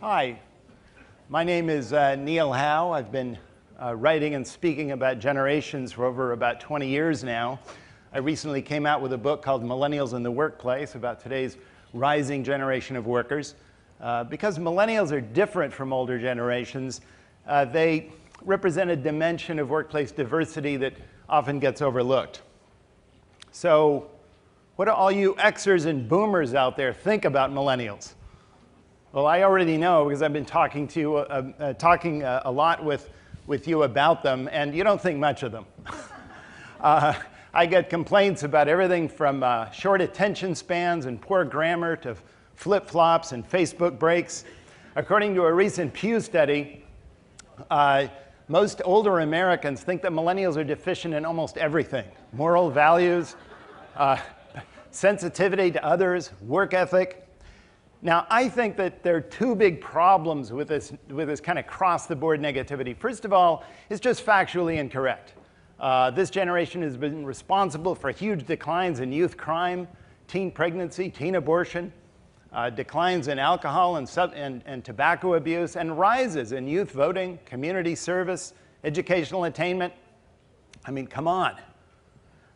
Hi, my name is Neil Howe. I've been writing and speaking about generations for over about 20 years now. I recently came out with a book called Millennials in the Workplace about today's rising generation of workers. Because millennials are different from older generations, they represent a dimension of workplace diversity that often gets overlooked. So what do all you Xers and boomers out there think about millennials? Well, I already know because I've been talking a lot with you about them, and you don't think much of them. I get complaints about everything from short attention spans and poor grammar to flip-flops and Facebook breaks. According to a recent Pew study, most older Americans think that millennials are deficient in almost everything: moral values, sensitivity to others, work ethic. Now, I think that there are two big problems with this kind of cross-the-board negativity. First of all, it's just factually incorrect. This generation has been responsible for huge declines in youth crime, teen pregnancy, teen abortion, declines in alcohol and tobacco abuse, and rises in youth voting, community service, educational attainment. I mean, come on.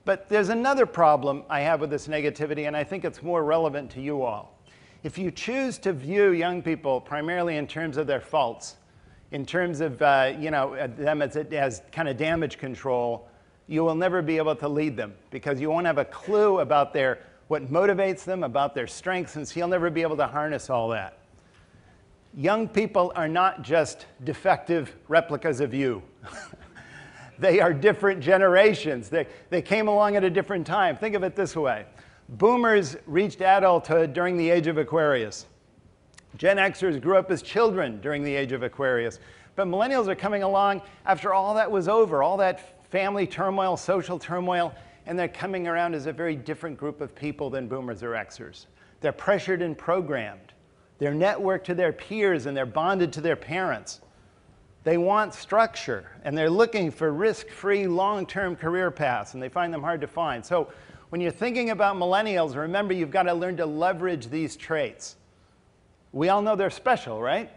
But there's another problem I have with this negativity, and I think it's more relevant to you all. If you choose to view young people primarily in terms of their faults, in terms of them as kind of damage control, you will never be able to lead them because you won't have a clue about what motivates them, about their strengths, and so you'll never be able to harness all that. Young people are not just defective replicas of you. They are different generations. They came along at a different time. Think of it this way. Boomers reached adulthood during the age of Aquarius. Gen Xers grew up as children during the age of Aquarius. But millennials are coming along after all that was over, all that family turmoil, social turmoil, and they're coming around as a very different group of people than boomers or Xers. They're pressured and programmed. They're networked to their peers and they're bonded to their parents. They want structure and they're looking for risk-free, long-term career paths, and they find them hard to find. So when you're thinking about millennials, remember you've got to learn to leverage these traits. We all know they're special, right?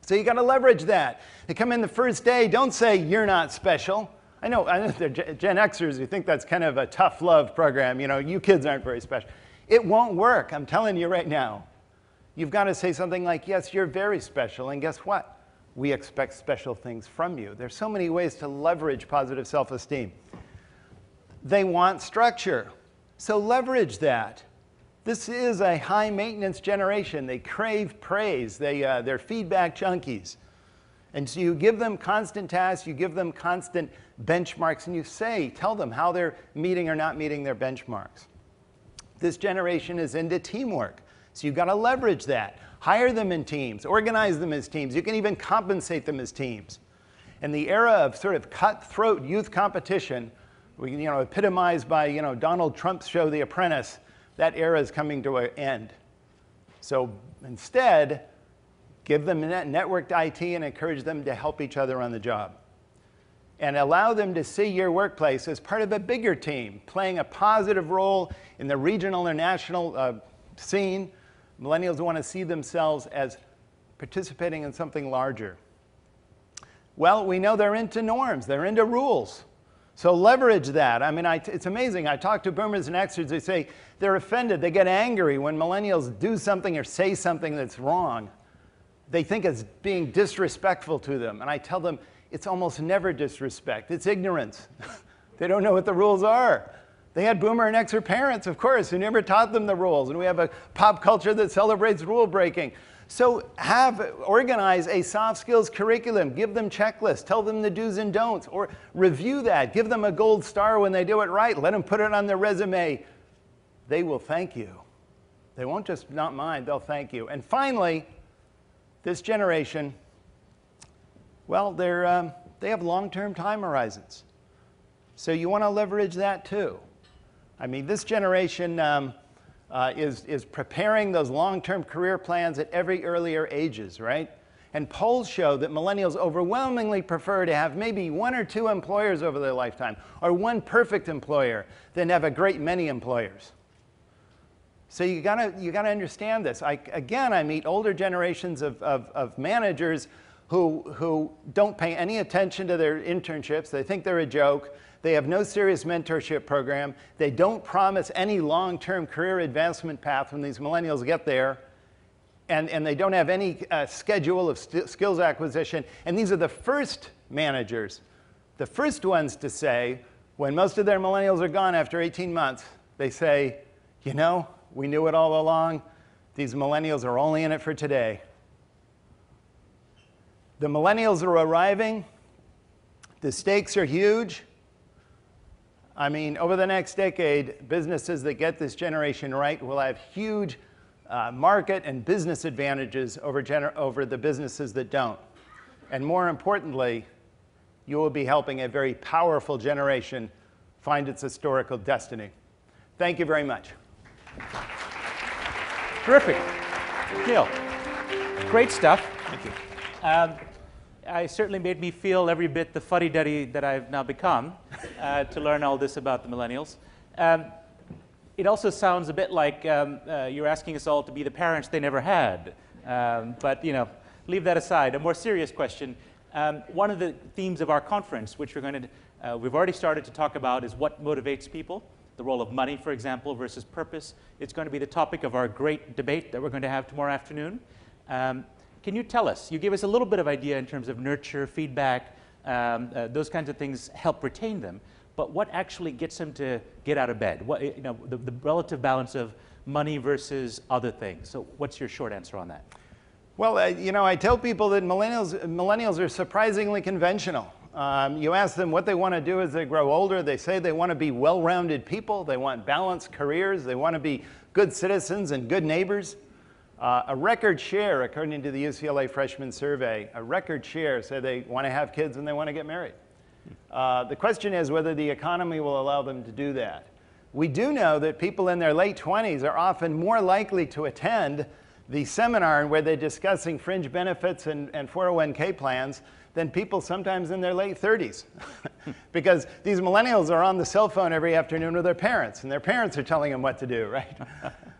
So you got to leverage that. They come in the first day, don't say you're not special. I know they're Gen Xers who think that's kind of a tough love program. You know, you kids aren't very special. It won't work, I'm telling you right now. You've got to say something like, yes, you're very special, and guess what? We expect special things from you. There's so many ways to leverage positive self-esteem. They want structure, so leverage that. This is a high-maintenance generation. They crave praise. They're feedback junkies. And so you give them constant tasks, you give them constant benchmarks, and you tell them how they're meeting or not meeting their benchmarks. This generation is into teamwork, so you've got to leverage that. Hire them in teams, organize them as teams. You can even compensate them as teams. In the era of sort of cutthroat youth competition, epitomized by Donald Trump's show, The Apprentice, that era is coming to an end. So instead, give them networked IT and encourage them to help each other on the job. And allow them to see your workplace as part of a bigger team, playing a positive role in the regional or national scene. Millennials want to see themselves as participating in something larger. Well, we know they're into norms. They're into rules. So leverage that. I mean, it's amazing. I talk to boomers and Xers. They say they're offended. They get angry when millennials do something or say something that's wrong. They think it's being disrespectful to them. And I tell them it's almost never disrespect. It's ignorance. They don't know what the rules are. They had boomer and Xer parents, of course, who never taught them the rules. And we have a pop culture that celebrates rule breaking. So organize a soft skills curriculum. Give them checklists. Tell them the do's and don'ts. Or review that. Give them a gold star when they do it right. Let them put it on their resume. They will thank you. They won't just not mind. They'll thank you. And finally, this generation, well, they have long-term time horizons. So you want to leverage that too. I mean, this generation is preparing those long-term career plans at every earlier ages, right? And polls show that millennials overwhelmingly prefer to have maybe one or two employers over their lifetime, or one perfect employer, than have a great many employers. So you gotta understand this. Again, I meet older generations of managers who don't pay any attention to their internships. They think they're a joke. They have no serious mentorship program. They don't promise any long-term career advancement path when these millennials get there. And they don't have any schedule of skills acquisition. And these are the first managers, the first ones to say, when most of their millennials are gone after 18 months, they say, you know, we knew it all along. These millennials are only in it for today. The millennials are arriving. The stakes are huge. I mean, over the next decade, businesses that get this generation right will have huge market and business advantages over the businesses that don't. And more importantly, you will be helping a very powerful generation find its historical destiny. Thank you very much. Terrific. Neil, great stuff. Thank you. I certainly made me feel every bit the fuddy-duddy that I've now become to learn all this about the millennials. It also sounds a bit like you're asking us all to be the parents they never had. But, you know, leave that aside. A more serious question. One of the themes of our conference, which we've already started to talk about, is what motivates people. The role of money, for example, versus purpose. It's going to be the topic of our great debate that we're going to have tomorrow afternoon. Can you tell us, you gave us a little bit of idea in terms of nurture, feedback, those kinds of things help retain them, but what actually gets them to get out of bed? What, you know, the relative balance of money versus other things. So what's your short answer on that? Well, you know, I tell people that millennials are surprisingly conventional. You ask them what they want to do as they grow older. They say they want to be well-rounded people. They want balanced careers. They want to be good citizens and good neighbors. A record share, according to the UCLA freshman survey, a record share say they want to have kids and they want to get married. The question is whether the economy will allow them to do that. We do know that people in their late 20s are often more likely to attend the seminar where they're discussing fringe benefits and 401k plans than people sometimes in their late 30s. Because these millennials are on the cell phone every afternoon with their parents, and their parents are telling them what to do, right?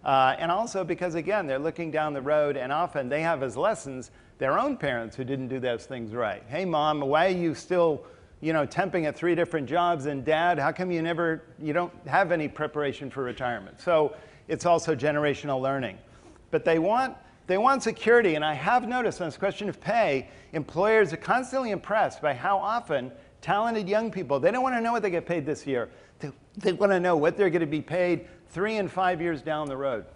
And also because, again, they're looking down the road, and often they have as lessons their own parents who didn't do those things right. Hey, Mom, why are you still, you know, temping at 3 different jobs? And Dad, how come you don't have any preparation for retirement? So it's also generational learning. But they want security, and I have noticed on this question of pay, employers are constantly impressed by how often talented young people, they don't want to know what they get paid this year. They want to know what they're going to be paid 3 and 5 years down the road.